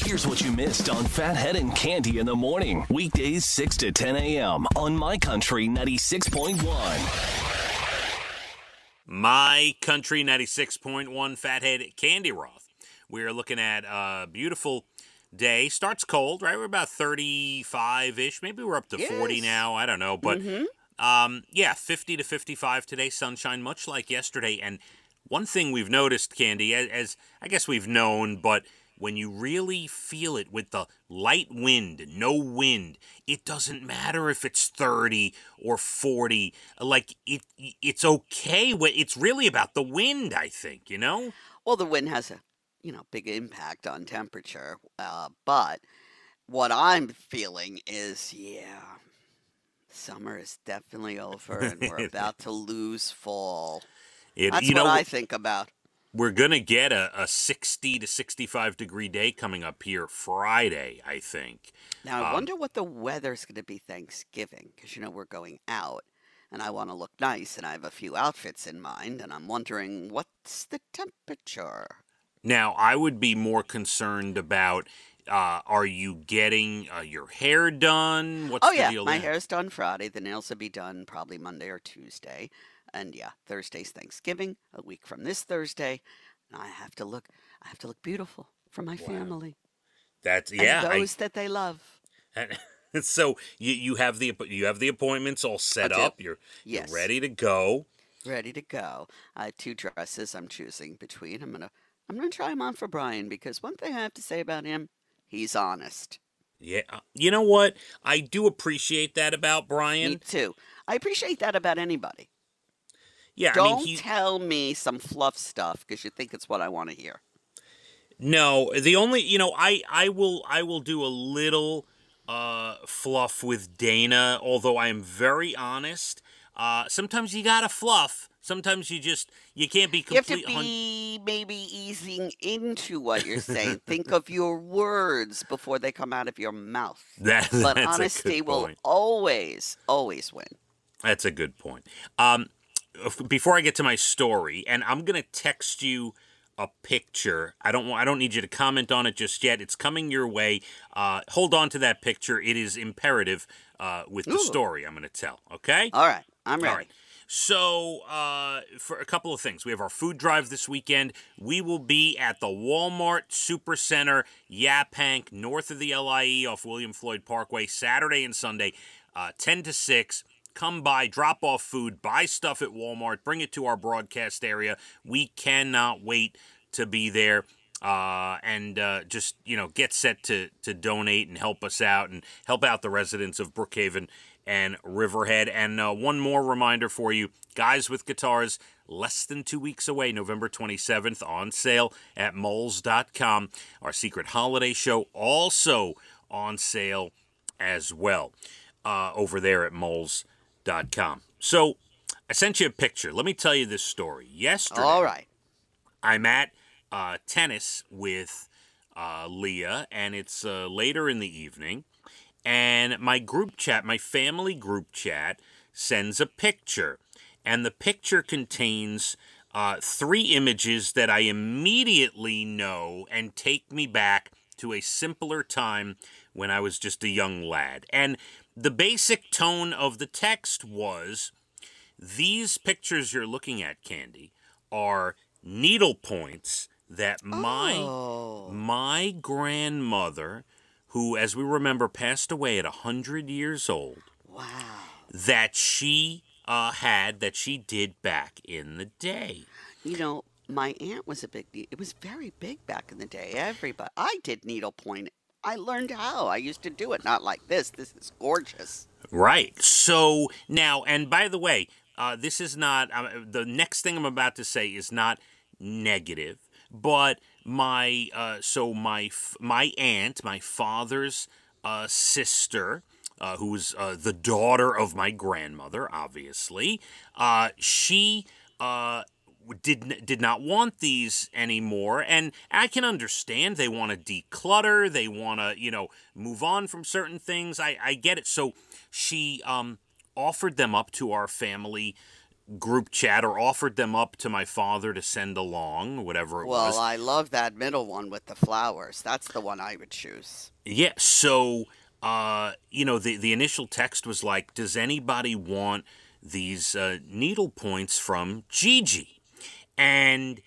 Here's what you missed on Phathead and Cande in the morning. Weekdays 6 to 10 a.m. on My Country 96.1. My Country 96.1 Phathead Cande Roth. We're looking at a beautiful day. Starts cold, right? We're about 35-ish. Maybe we're up to 40 now. I don't know. But, 50 to 55 today. Sunshine, much like yesterday. And one thing we've noticed, Cande, as I guess we've known, but when you really feel it with the light wind, no wind, it doesn't matter if it's 30 or 40. Like, it's okay. It's really about the wind, I think, you know? Well, the wind has a, big impact on temperature. But what I'm feeling is, summer is definitely over and we're about to lose fall. That's what I think about. We're going to get a 60 to 65 degree day coming up here Friday, I think. Now, I wonder what the weather's going to be Thanksgiving, because, we're going out, and I want to look nice, and I have a few outfits in mind, and I'm wondering, what's the temperature? Now, I would be more concerned about, are you getting your hair done? What's the deal my there? hair's done Friday. The nails will be done probably Monday or Tuesday. And Thursday's Thanksgiving, a week from this Thursday, and I have to look beautiful for my family. That's and those that they love. So you have the appointments all set up. You're ready to go. Ready to go. I have 2 dresses I'm choosing between. I'm gonna try them on for Brian, because one thing I have to say about him, he's honest. Yeah, you know what? I do appreciate that about Brian. Me too. I appreciate that about anybody. Yeah, Don't tell me some fluff stuff because you think it's what I want to hear. No, the only, I will do a little fluff with Dana, although I am very honest. Sometimes you gotta fluff. Sometimes you can't be complete. You have to be maybe easing into what you're saying. Think of your words before they come out of your mouth. But honesty will always win. That's a good point. Before I get to my story, and I'm going to text you a picture. I don't need you to comment on it just yet. It's coming your way. Hold on to that picture. It is imperative with the story I'm going to tell, okay? All right. I'm ready. All right. So, for a couple of things. We have our food drive this weekend. We will be at the Walmart Supercenter, Yaphank, north of the LIE off William Floyd Parkway, Saturday and Sunday, 10 to 6. Come by, drop off food, buy stuff at Walmart, bring it to our broadcast area. We cannot wait to be there and just, get set to donate and help us out and help out the residents of Brookhaven and Riverhead. And one more reminder for you, Guys with Guitars, less than 2 weeks away, November 27th, on sale at moles.com. Our secret holiday show also on sale as well over there at moles.com. So, I sent you a picture. Let me tell you this story. Yesterday, all right, I'm at tennis with Leah, and it's later in the evening, and my family group chat, sends a picture, and the picture contains 3 images that I immediately know and take me back to a simpler time when I was just a young lad. And the basic tone of the text was, these pictures you're looking at, Cande, are needle points that my grandmother, who, as we remember, passed away at 100 years old, that she did back in the day. My aunt was it was very big back in the day. I did needlepoint. I learned how. I used to do it. Not like this. This is gorgeous. Right. So now, and by the way, this is not, the next thing I'm about to say is not negative, but my aunt, my father's sister, who was the daughter of my grandmother, obviously, she did not want these anymore, and I can understand they want to declutter, they want to, move on from certain things. I get it. So she offered them up to our family group chat or offered them up to my father to send along, whatever it Well, was. I love that middle one with the flowers. That's the one I would choose. Yeah, so the initial text was like, "Does anybody want these needle points from Gigi?" And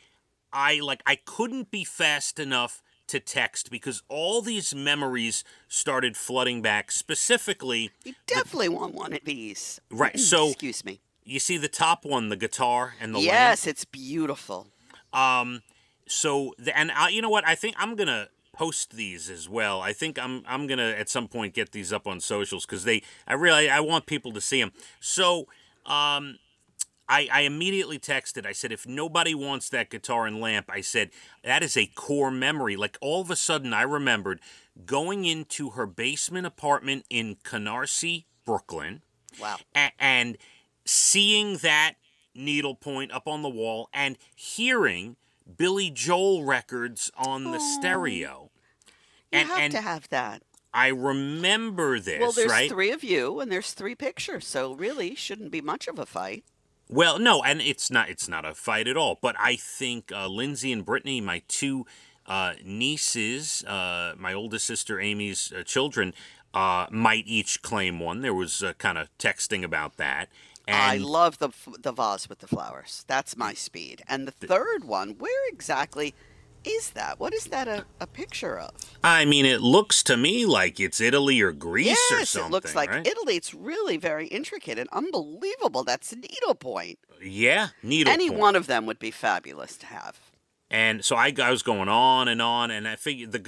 I couldn't be fast enough to text because all these memories started flooding back. Specifically, You definitely want one of these. right. So Excuse me. you see the top one, the guitar and the lamp. Yes, it's beautiful. You know what? I think I'm gonna post these as well. I think I'm gonna at some point get these up on socials because I want people to see them. So I immediately texted. I said, if nobody wants that guitar and lamp, I said, that is a core memory. Like, all of a sudden, I remembered going into her basement apartment in Canarsie, Brooklyn. Wow. And seeing that needlepoint up on the wall and hearing Billy Joel records on the stereo. You have to have that. I remember this, Well, there's right? 3 of you, and there's 3 pictures, so really shouldn't be much of a fight. Well, no, and it's not a fight at all. But I think Lindsay and Brittany, my 2 nieces, my oldest sister Amy's children, might each claim one. There was kind of texting about that. And I love the vase with the flowers. That's my speed. And the third one, where exactly is that? What is that a picture of? I mean, it looks to me like it's Italy or Greece or Yes, something. it looks like right? Italy. It's really very intricate and unbelievable. That's a needlepoint. Yeah, needlepoint. Any one of them would be fabulous to have. And so I was going on, and I figured that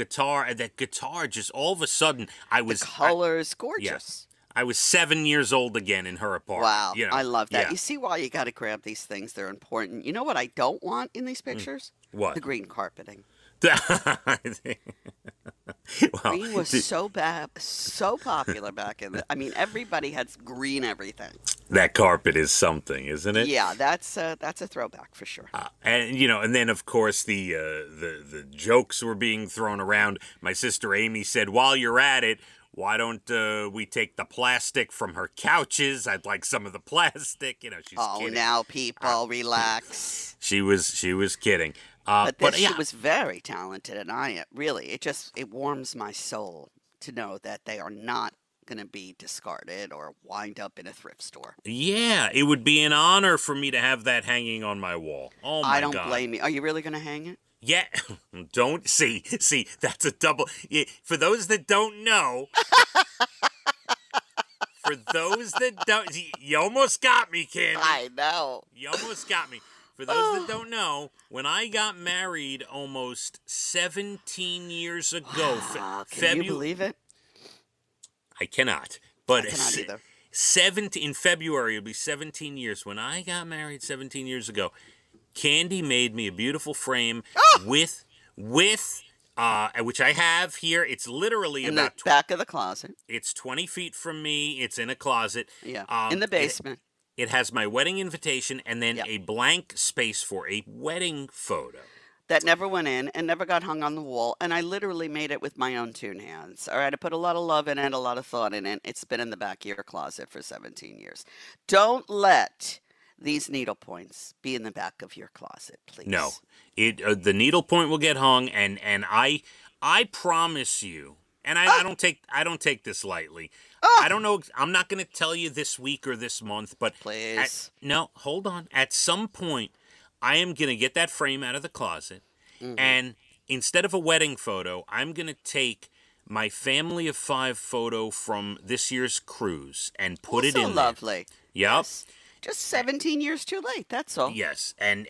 guitar just all of a sudden The colors, gorgeous. I was 7 years old again in her apartment. Wow, you know? I love that. Yeah. You see why you got to grab these things? They're important. You know what I don't want in these pictures? What? The green carpeting. Well, Green was so popular back in the. I mean, everybody had green everything. that carpet is something, isn't it? Yeah, that's a throwback for sure. And then of course the jokes were being thrown around. My sister Amy said, "While you're at it, why don't we take the plastic from her couches? I'd like some of the plastic." You know, she's kidding. Now people relax. She was kidding. But yeah. she was very talented, and it warms my soul to know that they are not going to be discarded or wind up in a thrift store. Yeah, it would be an honor for me to have that hanging on my wall. Oh my God. I don't blame you. Are you really going to hang it? Yeah, don't see. That's a double. Yeah, for those that don't know, you almost got me, Candy. I know. You almost got me. For those that don't know, when I got married almost 17 years ago, Can you believe it? I cannot. But I cannot either. in February, it'll be 17 years. When I got married 17 years ago, Candy made me a beautiful frame with which I have here. It's literally In about the back of the closet. It's 20 feet from me. It's in a closet. Yeah, in the basement. It has my wedding invitation and then a blank space for a wedding photo. That never went in and never got hung on the wall, and I literally made it with my own 2 hands. All right, I put a lot of love in it, a lot of thought in it. It's been in the back of your closet for 17 years. Don't let these needlepoints be in the back of your closet, please. No, the needlepoint will get hung, and I promise you, and I don't take this lightly. I don't know. I'm not going to tell you this week or this month, but please. No, hold on. At some point, I am going to get that frame out of the closet, and instead of a wedding photo, I'm going to take my family of 5 photo from this year's cruise and put it in there. Lovely. Yep. Yes. Just 17 years too late. That's all. Yes, and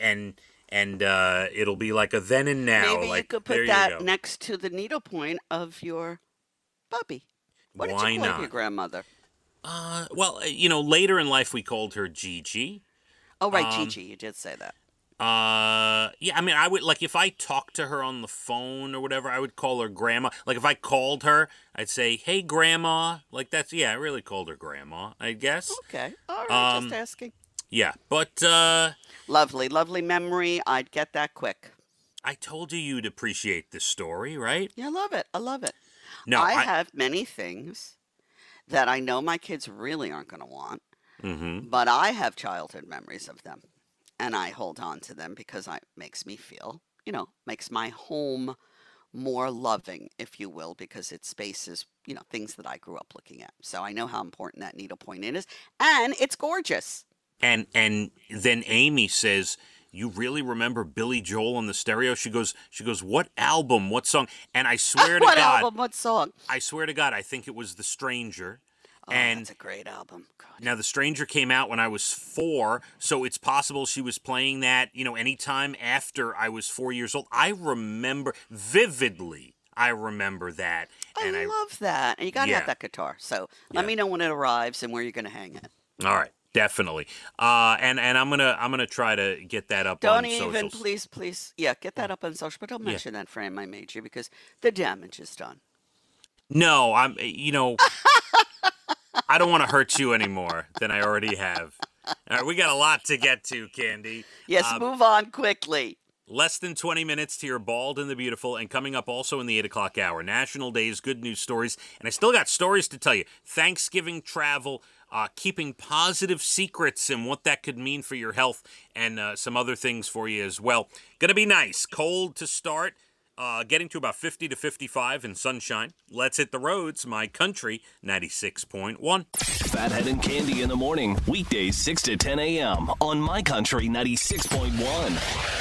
it'll be like a then and now. Maybe you could put that next to the needlepoint of your puppy. What did you call your grandmother? Well, later in life we called her Gigi. Oh, right, Gigi. You did say that. Yeah, I mean, I would, like, if I talked to her on the phone or whatever, I would call her Grandma. Like, if I called her, I'd say, "Hey, Grandma." Like, I really called her Grandma, I guess. Okay. All right, just asking. Yeah, but, Lovely, lovely memory. I'd get that quick. I told you'd appreciate this story, right? Yeah, I love it. I love it. No, I have many things that I know my kids really aren't going to want. But I have childhood memories of them, and I hold on to them because it makes me feel, makes my home more loving, if you will, because it spaces, things that I grew up looking at. So I know how important that needlepoint is, and it's gorgeous. And then Amy says, "You really remember Billy Joel on the stereo?" She goes, "What album? What song?" And I swear to What God, album? What song? I swear to God, I think it was The Stranger. Oh, And that's a great album. God. now The Stranger came out when I was 4, so it's possible she was playing that, anytime after I was 4 years old. I remember vividly. I remember that. And I love that. And you got to Yeah. have that guitar. So let me know when it arrives and where you're going to hang it. All right. Definitely. And I'm gonna try to get that up on socials. Don't even, please. Yeah, get that up on social. But don't mention that frame I made you because the damage is done. No, I don't want to hurt you any more than I already have. All right, we got a lot to get to, Candy. Yes, move on quickly. Less than 20 minutes to your Bald and the Beautiful, and coming up also in the 8 o'clock hour, National Days, good news stories, and I still got stories to tell you. Thanksgiving travel, keeping positive secrets and what that could mean for your health, and some other things for you as well. Gonna be nice. Cold to start, getting to about 50 to 55 and sunshine. Let's hit the roads. My Country 96.1. Phathead and Cande in the morning, weekdays 6 to 10 a.m. on My Country 96.1.